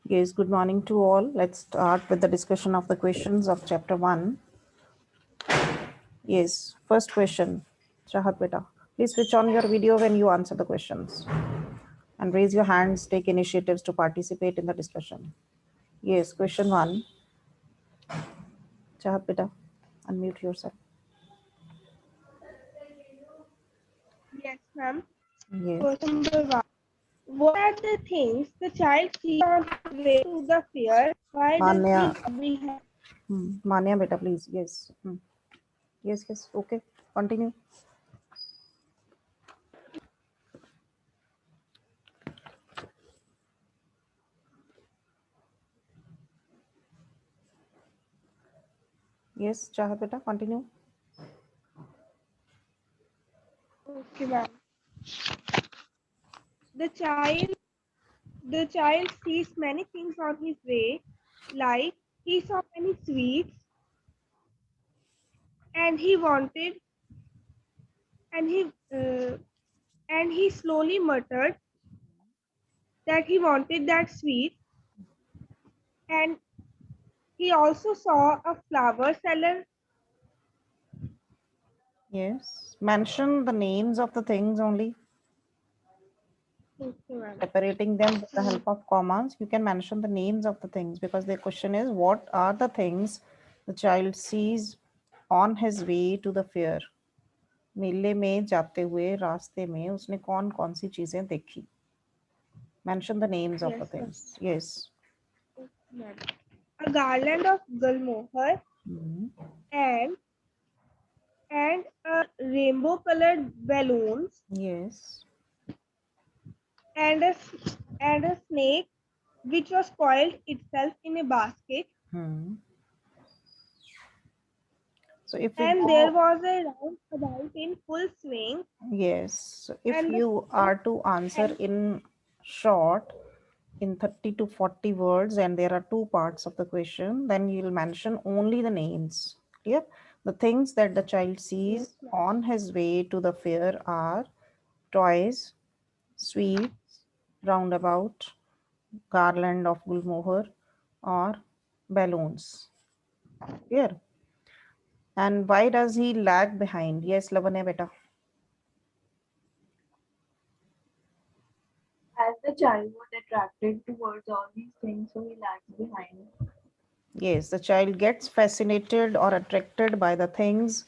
Yes, good morning to all. Let's start with the discussion of the questions of chapter 1. Yes, first question. Chahat beta, please switch on your video when you answer the questions. And raise your hands, take initiatives to participate in the discussion. Yes, question 1. Chahat beta, unmute yourself. Yes, ma'am. Yes. Question number one. What are the things the child sees on his way to the fair? Why does he Manya, lag behind? Manya beta, please. Yes. Yes, yes. Okay. Continue. Yes, Chahat beta, continue. Okay, ma'am. The child, the child sees many things on his way, like he saw many sweets, and he wanted, and he, uh, and he slowly muttered that he wanted that sweet, and he also saw a flower seller. Yes. Mention the names of the things only. Okay, ma'am. Separating them with the help of commas, you can mention the names of the things because the question is what are the things the child sees on his way to the fair. मेले में जाते हुए रास्ते में उसने कौन कौन सी चीजें देखी. Mention the names of the Yes, ma'am. things. Yes. Okay, ma'am. A garland of gulmohar Mhm. and rainbow colored balloons Yes. and a snake which was coiled itself in a basket, Hmm. So if we and there go, was a roundabout in full swing, yes. So if and the you are to answer and in short, in 30 to 40 words, and there are two parts of the question, then you'll mention only the names. Clear? The things that the child yes, sees ma'am. on his way to the fair are toys, sweets, roundabout, garland of gulmohar, or balloons. Clear? And why does he lag behind? Yes, Lavanya beta. As the child was attracted towards all these things, so he lags behind. Yes, the child gets fascinated or attracted by the things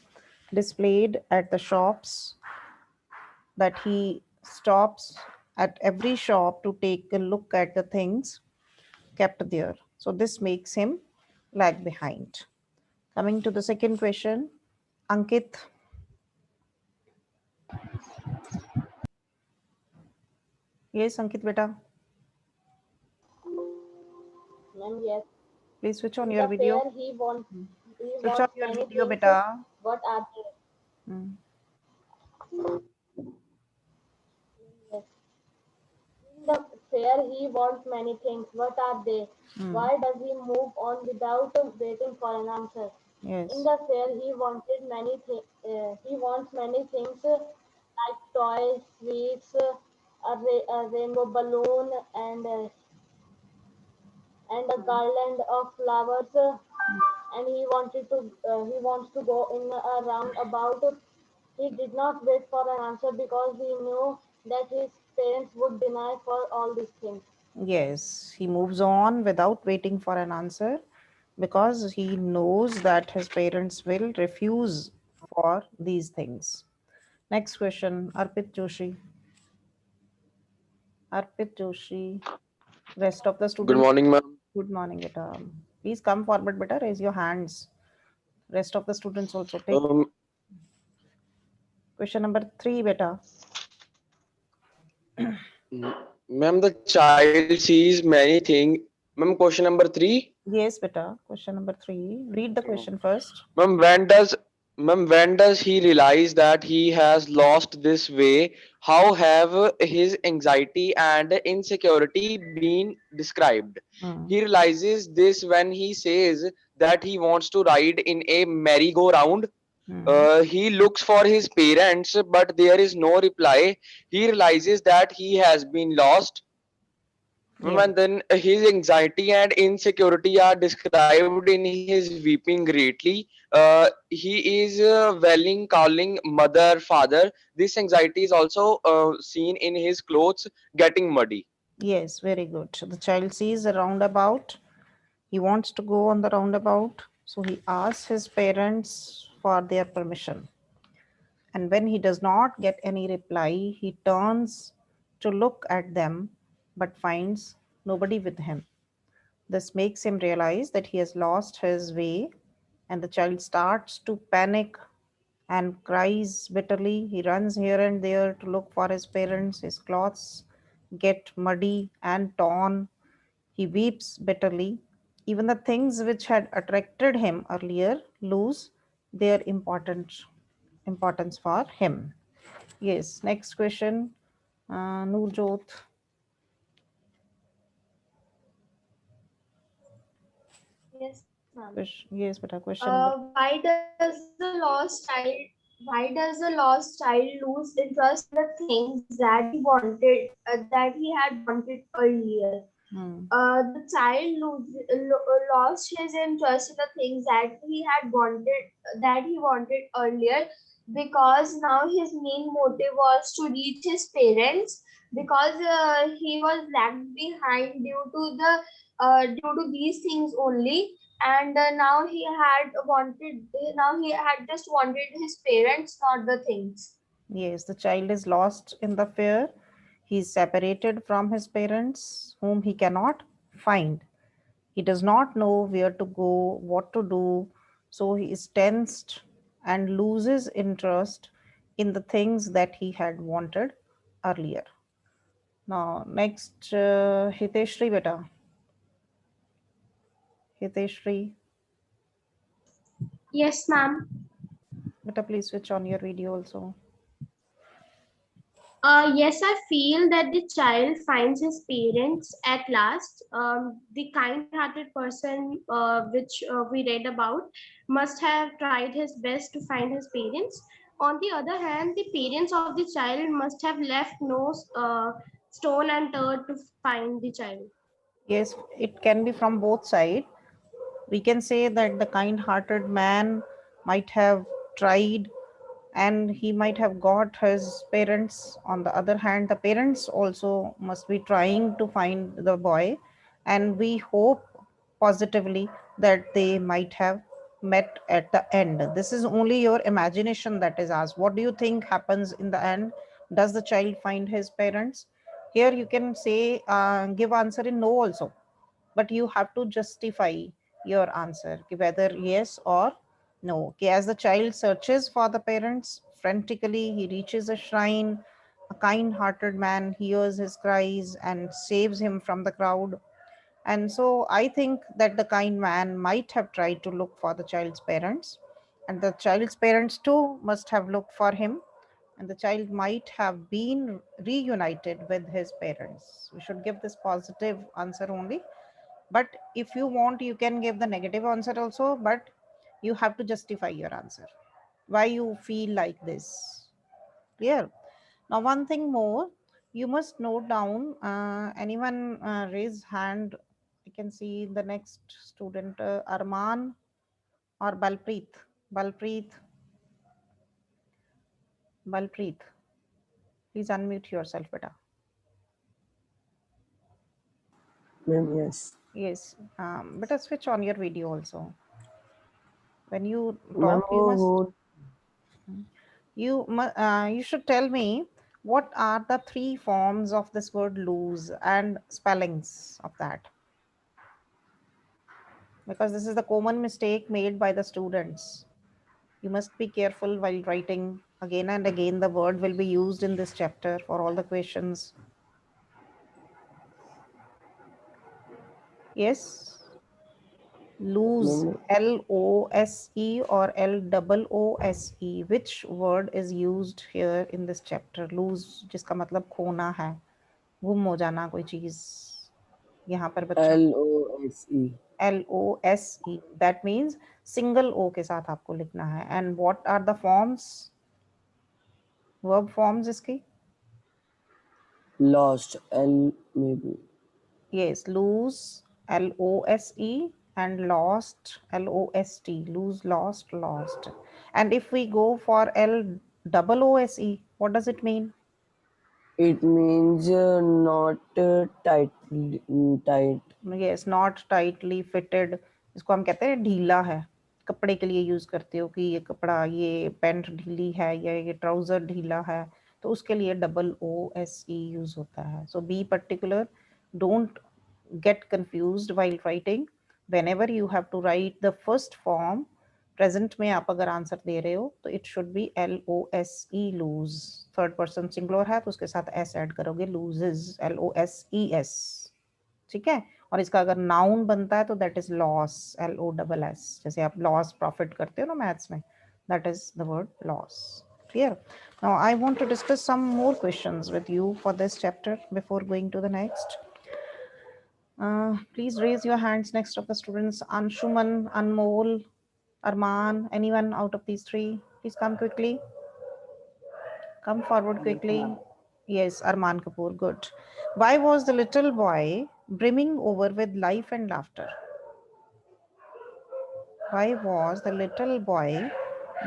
displayed at the shops, that he stops at every shop to take a look at the things kept there. So this makes him lag behind. Coming to the second question, Ankit. Yes, Ankit beta. Ma'am, yes. Please switch on In your the video. fair, he Switch on wants your many video things. beta. What are they? Hmm. Yes. In the fair, he wants many things. What are they? Hmm. Why does he move on without waiting for an answer? In Yes. the fair, he wants many things like toys, sweets, a rainbow balloon, and a garland of flowers. And he wants to go in a roundabout. He did not wait for an answer because he knew that his parents would deny for all these things. Yes, he moves on without waiting for an answer because he knows that his parents will refuse for these things. Next question, Arpit Joshi. Arpit Joshi. Rest of the Good students. morning, ma'am. Good morning, beta. Please come forward, beta. Raise your hands. Rest of the students also take. Um, Question number 3, beta. Ma'am, the child sees many things. Ma'am, question number three. Yes, beta. Question number 3. Read the question first. Ma'am, when does he realize that he has lost this way? How have his anxiety and insecurity been described? Hmm. He realizes this when he says that he wants to ride in a merry-go-round. Hmm. He looks for his parents, but there is no reply. He realizes that he has been lost. Yes. And then his anxiety and insecurity are described in his weeping greatly. He is wailing, calling mother, father. This anxiety is also seen in his clothes getting muddy. Yes, very good. The child sees a roundabout. He wants to go on the roundabout, so he asks his parents for their permission. And when he does not get any reply, he turns to look at them but finds nobody with him. This makes him realize that he has lost his way, and the child starts to panic and cries bitterly. He runs here and there to look for his parents. His clothes get muddy and torn. He weeps bitterly. Even the things which had attracted him earlier lose their importance for him. Yes, next question. Noorjot. Yes, ma'am. Yes, beta, question number. Why does the lost child lose interest in the things that he wanted, that he had wanted earlier? Hmm. The child lost his interest in the things that he wanted earlier, because now his main motive was to reach his parents, because he was lagged behind due to these things only. And now he had just wanted his parents, not the things. Yes, the child is lost in the fear. He is separated from his parents, whom he cannot find. He does not know where to go, what to do, so he is tensed and loses interest in the things that he had wanted earlier. Now, next, Hiteshri beta. Hiteshri, Yes, ma'am. beta, please switch on your video also. Yes, I feel that the child finds his parents at last. The kind-hearted person, which we read about, must have tried his best to find his parents. On the other hand, the parents of the child must have left no stone unturned to find the child. Yes, it can be from both sides. We can say that the kind hearted man might have tried and he might have got his parents. On the other hand, the parents also must be trying to find the boy, and we hope positively that they might have met at the end. This is only your imagination that is asked. What do you think happens in the end? Does the child find his parents? Here you can say, give answer in no also, but you have to justify your answer, whether yes or no. Okay, as the child searches for the parents frantically, he reaches a shrine. A kind hearted man hears his cries and saves him from the crowd. And so I think that the kind man might have tried to look for the child's parents, and the child's parents too must have looked for him, and the child might have been reunited with his parents. We should give this positive answer only, but if you want you can give the negative answer also, but you have to justify your answer, why you feel like this. Clear? Now one thing more, you must note down, anyone raise hand. I can see the next student, Arman or Balpreet. Balpreet, please unmute yourself, beta. Ma'am, yes. Yes, beta, switch on your video also. When you Ma'am, talk you must, वो you should tell me what are the three forms of this word lose and spellings of that, because this is the common mistake made by the students. You must be careful while writing. Again and again the word will be used in this chapter for all the questions. Yes, lose, ma'am, Lose or Lose, which word is used here in this chapter? Lose जिसका मतलब खोना है, गुम हो जाना कोई चीज। यहाँ पर बच्चों LOSE. LOSE, that means single O के साथ आपको लिखना है। And what are the forms, verb forms इसकी? Lost. L maybe. Yes, lose, Lose, and lost, Lost. Lose, lost, lost. And if we go for Lose, what does it mean? It means not tightly tight. Yes, not tightly fitted. इसको हम कहते हैं ढीला है, कपड़े के लिए use करते हो कि ये कपड़ा, ये पैंट ढीली है या ये ट्राउजर ढीला है, तो उसके लिए Oose यूज होता है. So be particular, don't get confused while writing. Whenever you have to write the first form, present में आप अगर आंसर दे रहे हो तो it should be Lose, lose. Third person singular है तो उसके साथ एस ऐड करोगे, लूजेस, Loses. ठीक है. और इसका अगर नाउन बनता है तो दैट इज लॉस, LOSS. जैसे आप लॉस प्रॉफिट करते हो ना मैथ्स में, that is the word loss. Clear? Now I want to discuss some more questions with you for this chapter before going to the next. Please raise your hands next of the students. Anshuman, Anmol, Arman, anyone out of these three? Please come quickly. Come forward Yes, quickly. ma'am. Yes, Arman Kapoor, good. Why was the little boy brimming over with life and laughter? Why was the little boy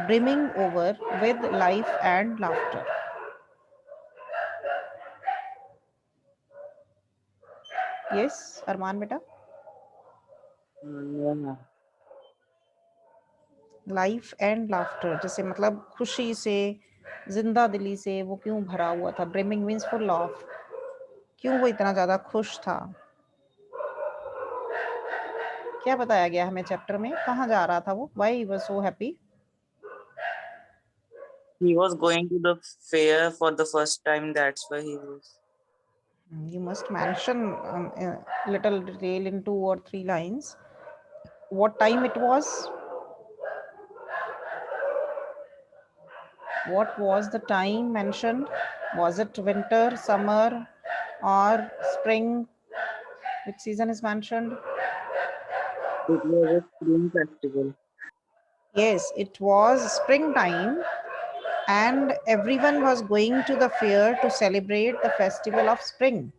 brimming over with life and laughter? Yes, Arman beta. Yeah, ma'am. Life and laughter, जैसे मतलब खुशी से, जिंदा दिली से वो क्यों भरा हुआ था? Brimming means full of. क्यों वो इतना ज्यादा खुश था? क्या बताया गया हमें चैप्टर में? कहाँ जा रहा था वो? Why he was so happy? He was going to the fair for the first time. That's why he was. You must mention a little detail in 2 or 3 lines. What time it was? What was the time mentioned? Was it winter, summer, or spring? Which season is mentioned? It was a spring festival. Yes, it was springtime, and everyone was going to the fair to celebrate the festival of spring.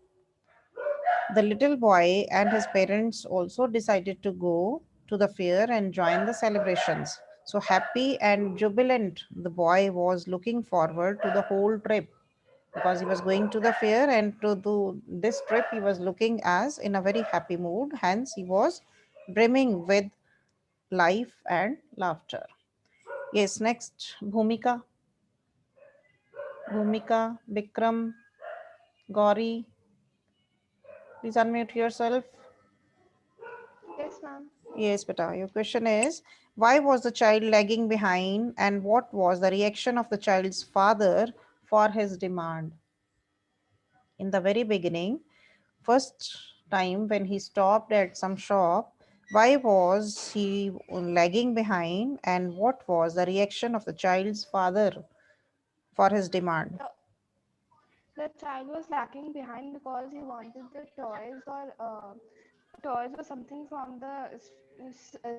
The little boy and his parents also decided to go to the fair and join the celebrations. So happy and jubilant, the boy was looking forward to the whole trip because he was going to the fair, and to do this trip he was looking as in a very happy mood. Hence, he was brimming with life and laughter. Yes, next, Bhumika, Bikram, Gauri, please unmute yourself. Yes, ma'am. Yes, beta. Your question is, why was the child lagging behind, and what was the reaction of the child's father for his demand? In the very beginning, first time when he stopped at some shop, why was he lagging behind, and what was the reaction of the child's father for his demand? The child was lagging behind because he wanted the toys or something from the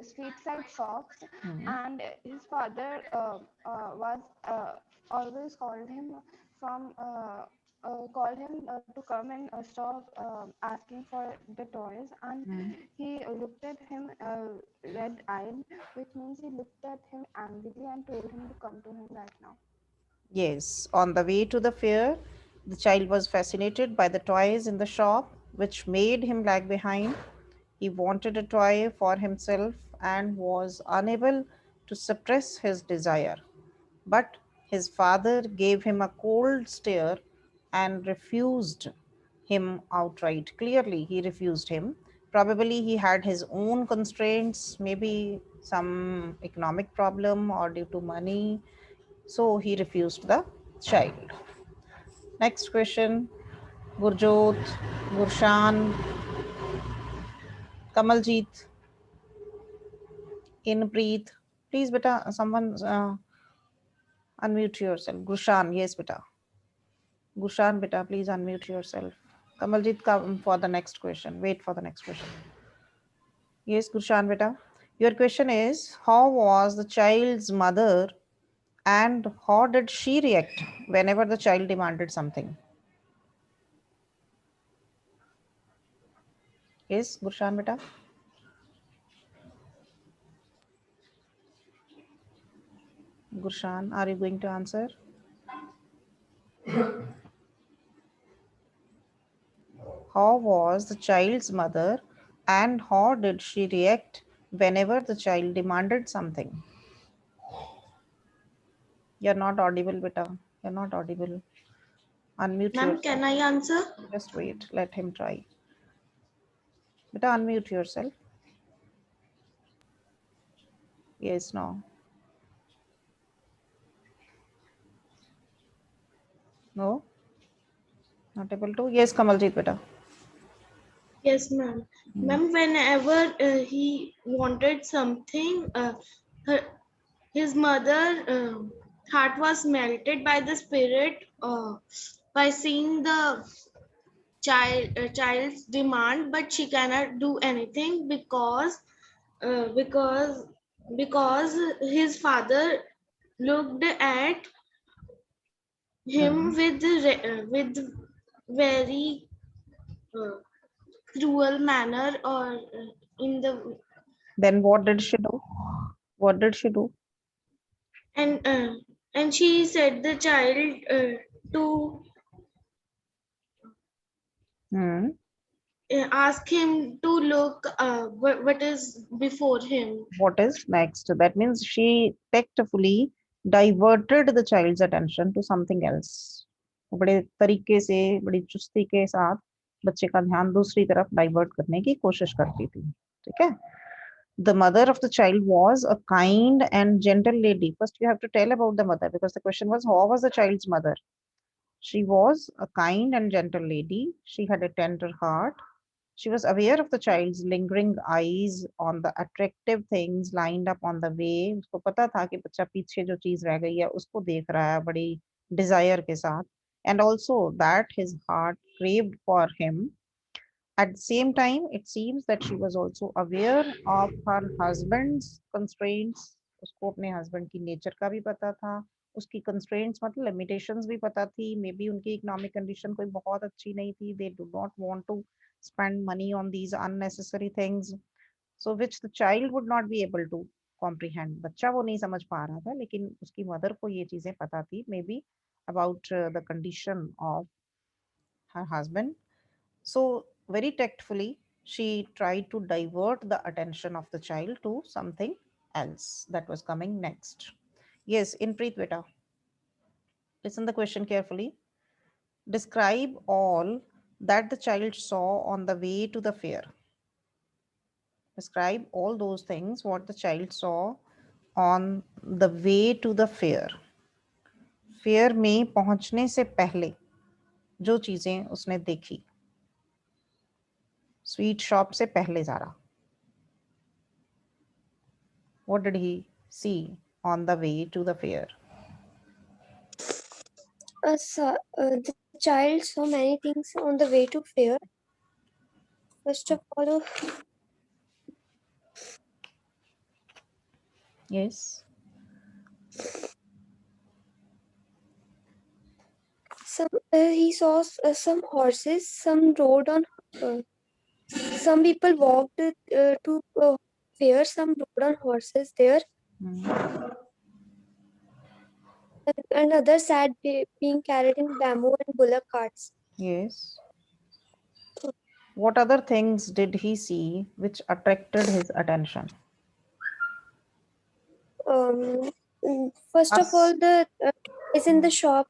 street side shops, and his father was always called him to come and stop asking for the toys, and he looked at him red-eyed, which means he looked at him angrily and told him to come to him right now. Yes, on the way to the fair, the child was fascinated by the toys in the shop, which made him lag behind. He wanted a toy for himself and was unable to suppress his desire. But his father gave him a cold stare and refused him outright. Clearly, he refused him. Probably he had his own constraints, maybe some economic problem or due to money. So he refused the child. Next question, Gurjot, Gurshan, Kamaljeet, Inpreet. Please, beta, someone unmute yourself. Gurshan, yes, beta. Gurshan, beta, please unmute yourself. Kamaljeet, come for the next question. Wait for the next question. Yes, Gurshan, beta. Your question is, how was the child's mother and how did she react whenever the child demanded something? Yes, Gurshan beta. Gurshan, are you going to answer? How was the child's mother and how did she react whenever the child demanded something? You're not audible, beta. You're not audible. Unmute Ma'am, yourself. can I answer? Just wait. Let him try. Beta, unmute yourself. Yes, no. No? Not able to? Yes, Kamaljeet, beta. Yes, ma'am. Hmm. Ma'am, whenever he wanted something, her, his mother heart was melted by the spirit by seeing the child's demand, but she cannot do anything uh, because because his father looked at him Hmm. with very uh, cruel manner or in the Then what did she do? What did she do? and uh, and she said the child to Hmm. ask him to look what is before him. What is next? That means she tactfully diverted the child's attention to something else. वो बड़े तरीके से बड़ी चुस्ती के साथ बच्चे का ध्यान दूसरी तरफ डाइवर्ट करने की कोशिश करती थी. ठीक है. The mother of the child was a kind and gentle lady. First, you have to tell about the mother because the question was, how was the child's mother? She was a kind and gentle lady. She had a tender heart. She was aware of the child's lingering eyes on the attractive things lined up on the way. उसको पता था कि बच्चा पीछे जो चीज रह गई है उसको देख रहा है बड़ी desire के साथ. And also that his heart craved for him. At the same time, it seems that she was also aware of her husband's constraints. उसको अपने husband की nature का भी पता था. उसकी constraints मतलब limitations भी पता थी. Maybe उनकी economic condition कोई बहुत अच्छी नहीं थी. They do not want to spend money on these unnecessary things. So which the child would not be able to comprehend. बच्चा वो नहीं समझ पा रहा था लेकिन उसकी mother को ये चीजें पता थी. Maybe about the condition of her husband. So, very tactfully, she tried to divert the attention of the child to something else that was coming next. Yes, in Preet Beta, listen the question carefully. Describe all that the child saw on the way to the fair. Describe all those things what the child saw on the way to the fair. Fair में पहुंचने से पहले जो चीजें उसने देखी, sweet shop से पहले सारा. What did he see on the way to the fair? The child saw many things on the way to fair. First of all, Yes. some he saw some horses. Some rode on. Uh, some people walked to fair. Some rode on horses there, Mm. and others sat being carried in bamboo and bullock carts. Yes. What other things did he see which attracted his attention? Um, First of all, Us. the is in the shop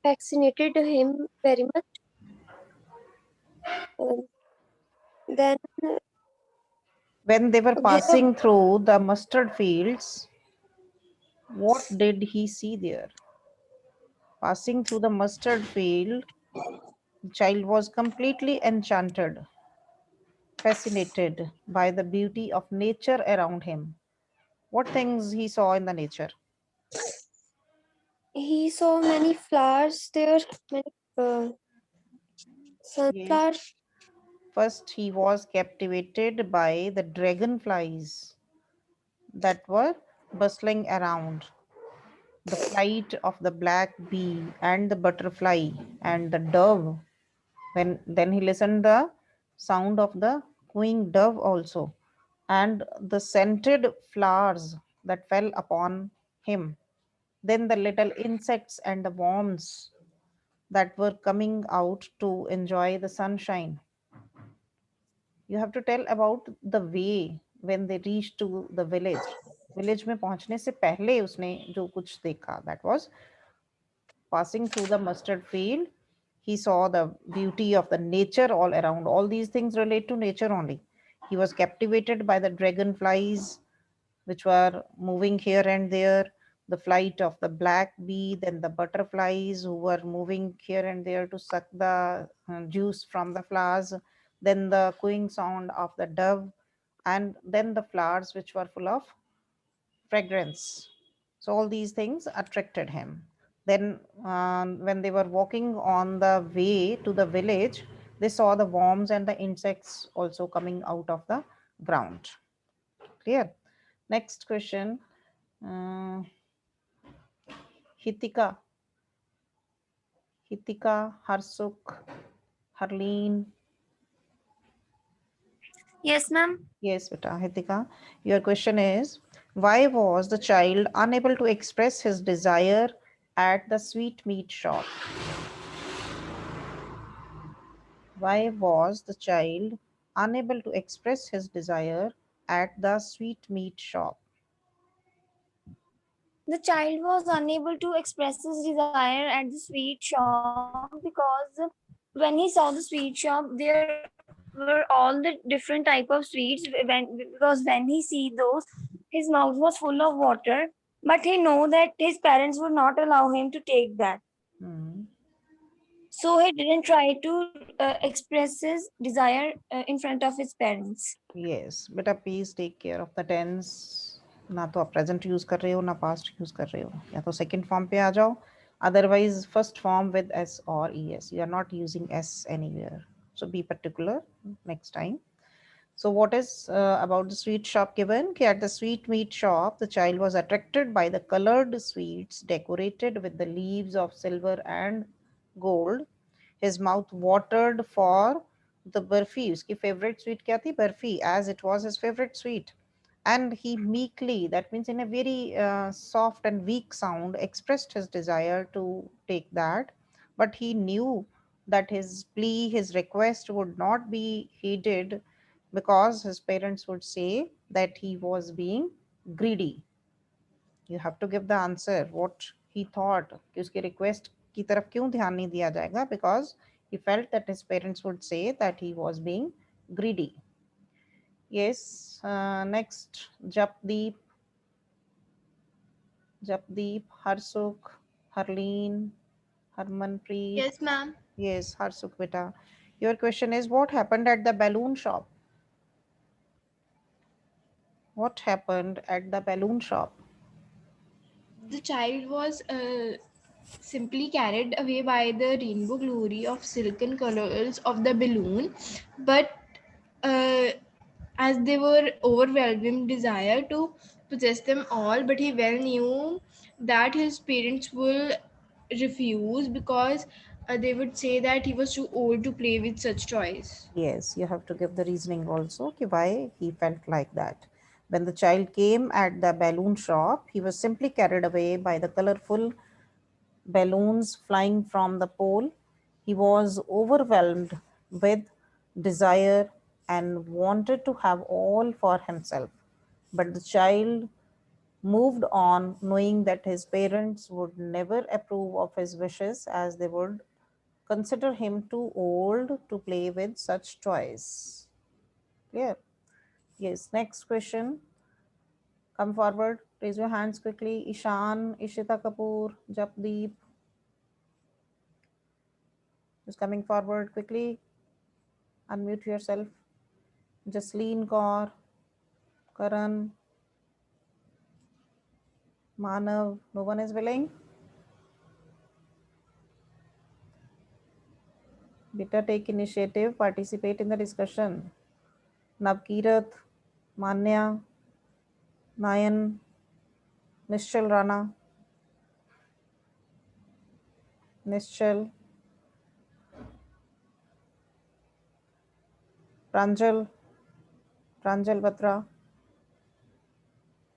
fascinated him very much. Um, then When they were there were passing through the mustard fields, what did he see there? Passing through the mustard field, the child was completely enchanted, fascinated by the beauty of nature around him. What things he saw in the nature? he saw many flowers there, many Yes. sunflowers. First, he was captivated by the dragonflies that were bustling around, the flight of the black bee and the butterfly and the dove. When then he listened the sound of the cooing dove also, and the scented flowers that fell upon him. Then the little insects and the worms that were coming out to enjoy the sunshine. You have to tell about the way when they reached to the village. Village में पहुंचने से पहले उसने जो कुछ देखा, that was passing through the mustard field. He saw the beauty of the nature all around. All these things relate to nature only. He was captivated by the dragonflies which were moving here and there, the flight of the black bee, then the butterflies who were moving here and there to suck the juice from the flowers, then the cooing sound of the dove, and then the flowers which were full of fragrance. So all these things attracted him. Then, when they were walking on the way to the village, they saw the worms and the insects also coming out of the ground. Clear? Next question. Uh, Hitika, Hitika, Harsuk, Harleen. Yes, ma'am. Yes, beta, Hitika. Your question is, why was the child unable to express his desire at the sweetmeat shop? Why was the child unable to express his desire at the sweetmeat shop? The child was unable to express his desire at the sweet shop because when he saw the sweet shop, there were all the different type of sweets. Because when he see those, his mouth was full of water. But he know that his parents would not allow him to take that. Hmm. So he didn't try to express his desire in front of his parents. Yes, beta, please take care of the tense. ना तो आप present use कर रहे हो ना past use कर रहे हो, या तो सेकंड फॉर्म पे आ जाओ, otherwise first form with s or es. You are not using s anywhere, so be particular next time. So what is about the sweet shop given? Okay, at the sweet meat shop, the child was attracted by the colored sweets decorated with the leaves of silver and gold. His mouth watered for the burfi. Uski favorite sweet kya thi? Burfi, as it was his favorite sweet. And he meekly, that means in a very soft and weak sound, expressed his desire to take that. But he knew that his plea, his request would not be heeded because his parents would say that he was being greedy. You have to give the answer what he thought कि उसके request की तरफ क्यों ध्यान नहीं दिया जाएगा, because he felt that his parents would say that he was being greedy. Yes, next, Japdeep, Harsuk, Harleen, Harmanpreet. Yes, ma'am. Yes, Harsuk beta. Your question is, what happened at the balloon shop? What happened at the balloon shop? The child was simply carried away by the rainbow glory of silken colors of the balloon, but uh, as they were overwhelming desire to possess them all, but he well knew that his parents will refuse because they would say that he was too old to play with such toys. Yes, you have to give the reasoning also कि why he felt like that. When the child came at the balloon shop, he was simply carried away by the colorful balloons flying from the pole. He was overwhelmed with desire and wanted to have all for himself. But the child moved on, knowing that his parents would never approve of his wishes, as they would consider him too old to play with such toys. Clear? Yes. Next question. Come forward. Raise your hands quickly. Ishan, Ishita Kapoor, Japdeep is coming forward quickly. Unmute yourself. Jasleen Kaur, Karan, Manav. No one is willing. Beta, take initiative. Participate in the discussion. Navkirat, Manya, Nayan, Nishchal Rana, Nishchal, Pranjal, Pranjal Batra.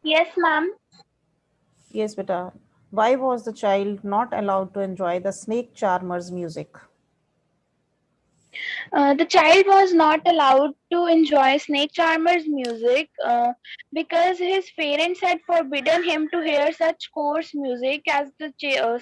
Yes, ma'am. Yes, beta. Why was the child not allowed to enjoy the snake charmer's music? The child was not allowed to enjoy Snake Charmer's music because his parents had forbidden him to hear such coarse music as the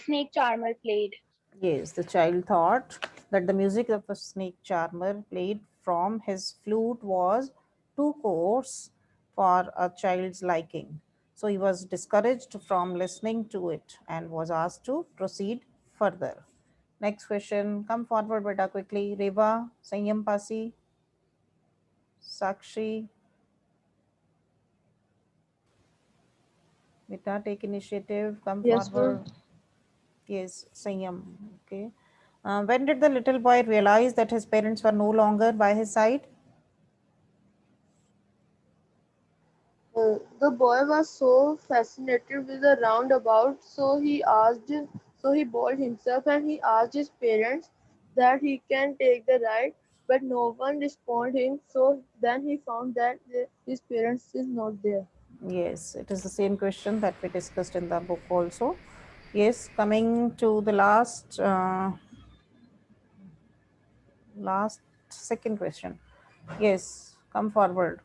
Snake Charmer played. Yes, the child thought that the music of the snake charmer played from his flute was too coarse for a child's liking. So he was discouraged from listening to it and was asked to proceed further. Next question. Come forward, beta, quickly. Reva, Sanyam Pasi, Sakshi. Beta, take initiative. Come Yes, ma'am. forward. Yes, Sanyam. Okay. When did the little boy realize that his parents were no longer by his side? The boy was so fascinated with the roundabout, so he bold himself and he asked his parents that he can take the ride, but no one responded him. So then he found that his parents is not there. Yes, it is the same question that we discussed in the book also. Yes, coming to the last second question. Yes, come forward.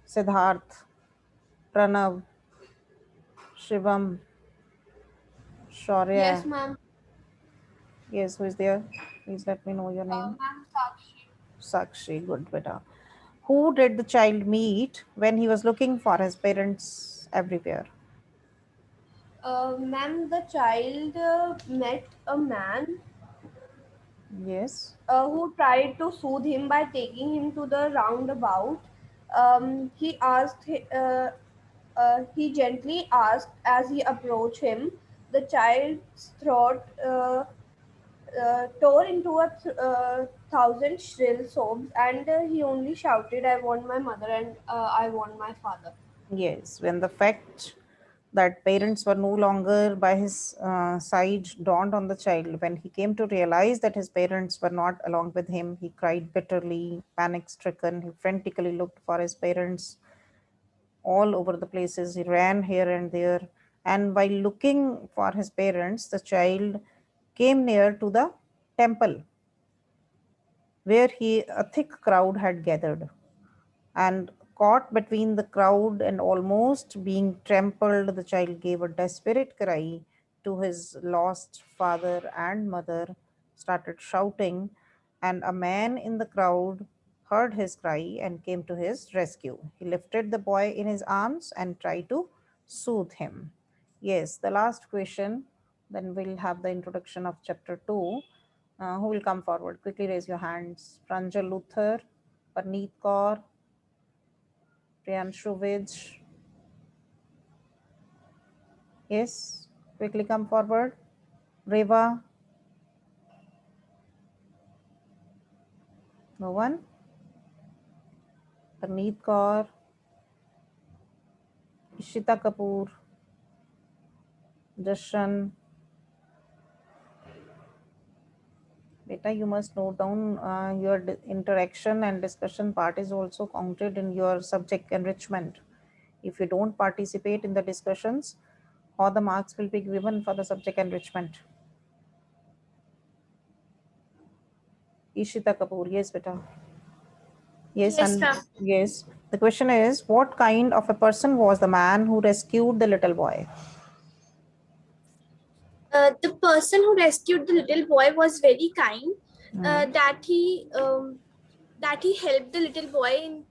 Siddharth, Pranav, Shivam, Yes, Shaurya. ma'am. Yes, who is there? Please let me know your name. Ma'am Sakshi. Sakshi, good beta. Who did the child meet when he was looking for his parents everywhere? Ma'am, the child met a man Yes. who tried to soothe him by taking him to the roundabout. He gently asked as he approached him. The child's throat tore into thousand shrill sobs, and he only shouted, "I want my mother and I want my father." Yes, when the fact that parents were no longer by his side dawned on the child, when he came to realize that his parents were not along with him, he cried bitterly, panic stricken. He frantically looked for his parents all over the places. He ran here and there. And while looking for his parents, the child came near to the temple where a thick crowd had gathered, and caught between the crowd and almost being trampled, the child gave a desperate cry to his lost father and mother, started shouting, and a man in the crowd heard his cry and came to his rescue. He lifted the boy in his arms and tried to soothe him. Yes, the last question, then we'll have the introduction of chapter 2. Who will come forward? Quickly raise your hands. Pranjal Luthar, Parneet Kaur, Priyanshu Vij. Yes, quickly come forward. Reva, no one. Parneet Kaur, Ishita Kapoor, Jashan. Beta, you must note down your interaction and discussion part is also counted in your subject enrichment. If you don't participate in the discussions, all the marks will be given for the subject enrichment. Ishita Kapoor, yes, beta. Yes, Yes, and ma'am. yes, the question is, what kind of a person was the man who rescued the little boy? The person who rescued the little boy was very kind. Hmm. Uh, that he um, that he helped the little boy.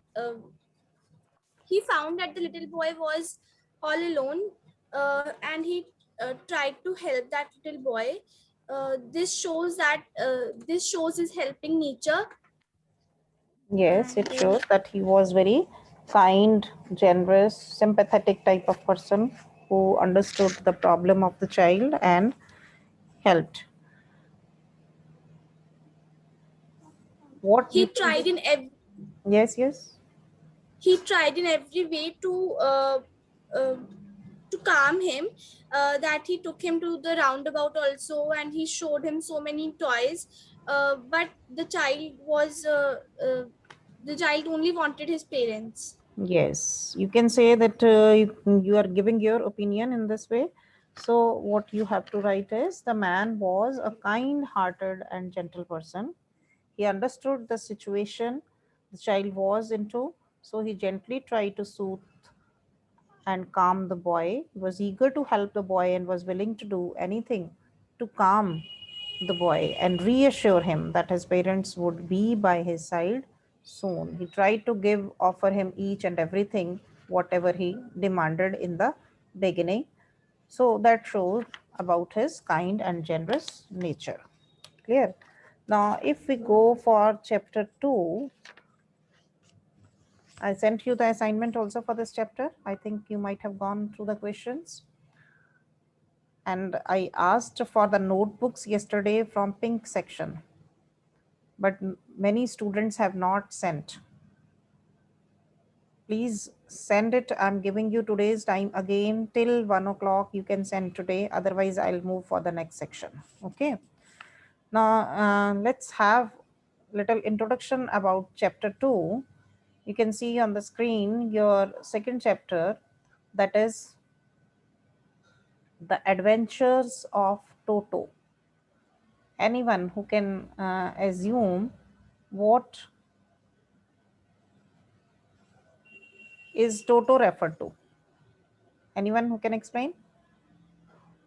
He found that the little boy was all alone, and he tried to help that little boy. This shows his helping nature. Yes, it And shows that he was very kind, generous, sympathetic type of person who understood the problem of the child and helped. What do you he think? tried in ev- Yes, yes. he tried in every way uh, to calm him. That he took him to the roundabout also, and he showed him so many toys. But the child only wanted his parents. Yes, you can say that you are giving your opinion in this way. So, what you have to write is the man was a kind hearted and gentle person. He understood the situation the child was into, so he gently tried to soothe and calm the boy. He was eager to help the boy and was willing to do anything to calm the boy and reassure him that his parents would be by his side soon. He tried to offer him each and everything, whatever he demanded in the beginning. So that shows about his kind and generous nature. Clear? Now, if we go for chapter 2, I sent you the assignment also for this chapter. I think you might have gone through the questions. And I asked for the notebooks yesterday from pink section, but many students have not sent. Please send it. I'm giving you today's time again till 1 o'clock. You can send today. Otherwise, I'll move for the next section. Okay. Now, let's have little introduction about chapter 2. You can see on the screen your second chapter, that is the adventures of Toto. Anyone who can assume what is Toto referred to? Anyone who can explain?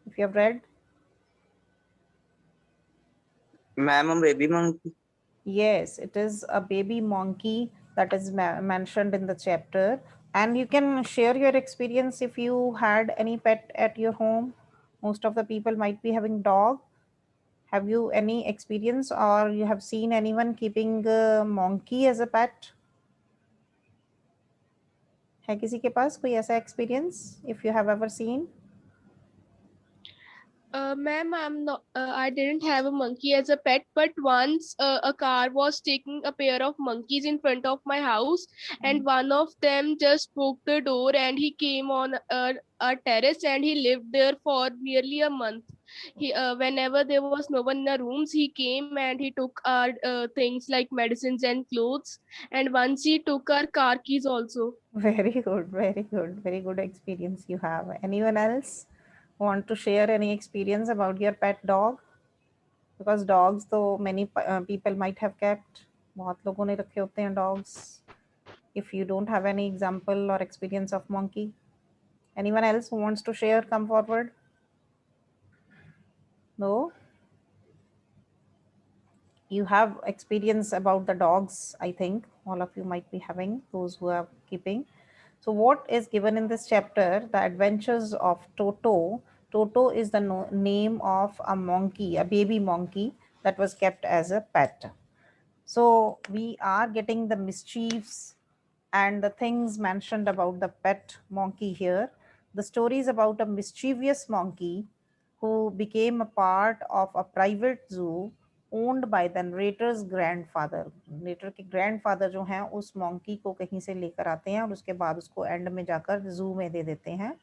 If you have read? Ma'am, a baby monkey. Yes, it is a baby monkey that is mentioned in the chapter. And you can share your experience if you had any pet at your home. Most of the people might be having dog. Have you any experience or you have seen anyone keeping a monkey as a pet? है किसी के पास कोई ऐसा experience if you have ever seen? Ma'am, I didn't have a monkey as a pet, but once a car was taking a pair of monkeys in front of my house, and one of them just broke the door, and he came on a terrace, and he lived there for nearly a month. Whenever there was no one in the rooms, he came and he took our things like medicines and clothes, and once he took our car keys also. Very good, very good, very good experience you have. Anyone else want to share any experience about your pet dog? Because dogs, though many people might have kept, बहुत लोगों ने रखे होते हैं dogs. If you don't have any example or experience of monkey, anyone else who wants to share, come forward. No, you have experience about the dogs. I think all of you might be having, those who are keeping. So, what is given in this chapter? The adventures of Toto. Toto is the name of a monkey, a baby monkey that was kept as a pet. So, we are getting the mischiefs and the things mentioned about the pet monkey here. The story is about a mischievous monkey who became a part of a private zoo owned by the narrator's grandfather. Narrator के grandfather जो हैं उस monkey को कहीं से लेकर आते हैं और उसके बाद उसको end में जाकर zoo में दे देते हैं.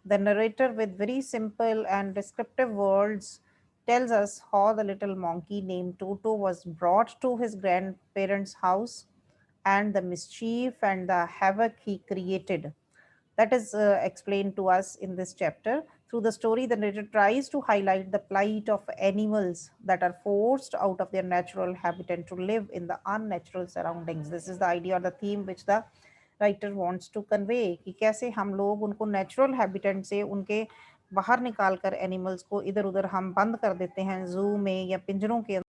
The narrator with very simple and descriptive words tells us how the little monkey named Toto was brought to his grandparents' house and the mischief and the havoc he created. That is explained to us in this chapter. Through the story, the narrator tries to highlight the plight of animals that are forced out of their natural habitat to live in the unnatural surroundings. This is the idea or the theme which the writer wants to convey कि कैसे हम लोग उनको natural habitat से उनके बाहर निकाल कर एनिमल्स को इधर उधर हम बंद कर देते हैं जू में या पिंजरों के